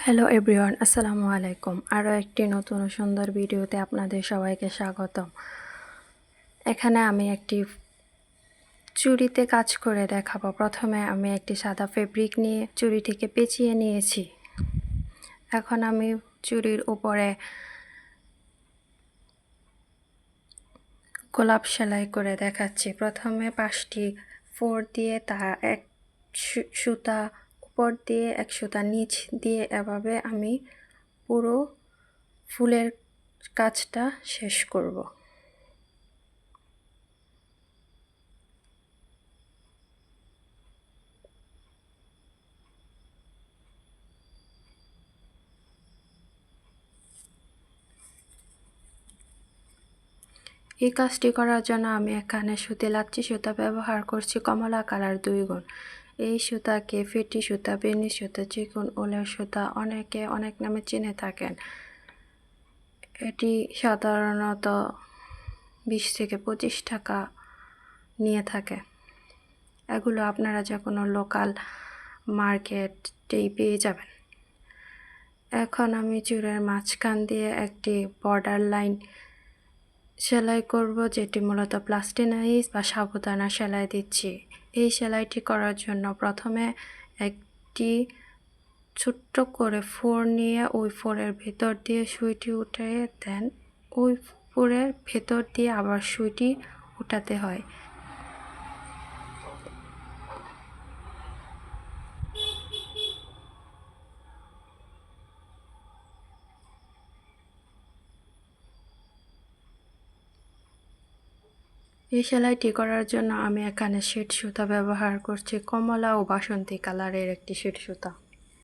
Hello everyone, আসসালামু আলাইকুম। আরও একটি নতুন ও সুন্দর ভিডিওতে আপনাদের সবাইকে স্বাগতম। এখানে আমি একটি চুড়িতে কাজ করে দেখাবো। প্রথমে আমি একটি সাদা ফেব্রিক নিয়ে চুড়িটিকে পেঁচিয়ে নিয়েছি। এখন আমি চুড়ির উপরে গোলাপ সেলাই করে দেখাচ্ছি। প্রথমে 5টি ফোর দিয়ে তার এক সুতা উপর দিয়ে এক সুতা নিচ দিয়ে এভাবে আমি পুরো ফুলের কাজটা শেষ করব। এই কাজটি করার জন্য আমি এখানে সুতি লাচ্ছি সুতা ব্যবহার করছি কমলা কালার 2 গুণ। এই সুতাকে ফেটি সুতা, বেনি সুতা, চিকন উলের সুতা অনেকে অনেক নামে চিনে থাকেন। এটি সাধারণত 20 থেকে 25 টাকা নিয়ে থাকে। এগুলো আপনারা যে কোনো লোকাল মার্কেটেই পেয়ে যাবেন। এখন আমি চুড়ের মাঝখান দিয়ে একটি বর্ডার লাইন সেলাই করব, যেটি মূলত প্লাস্টিনাইজ বা সাবুদানা সেলাই দিচ্ছি। এই সেলাইটি করার জন্য প্রথমে একটি ছোট্ট করে ফোর নিয়ে ওই ফোরের ভেতর দিয়ে সুইটি উঠে দেন ওই ফোরের ভেতর দিয়ে আবার সুইটি উঠাতে হয়। এই সেলাইটি করার জন্য আমি এখানে শেড সুতা ব্যবহার করছি, কমলা ও বাসন্তী কালারের একটি শেড সুতা।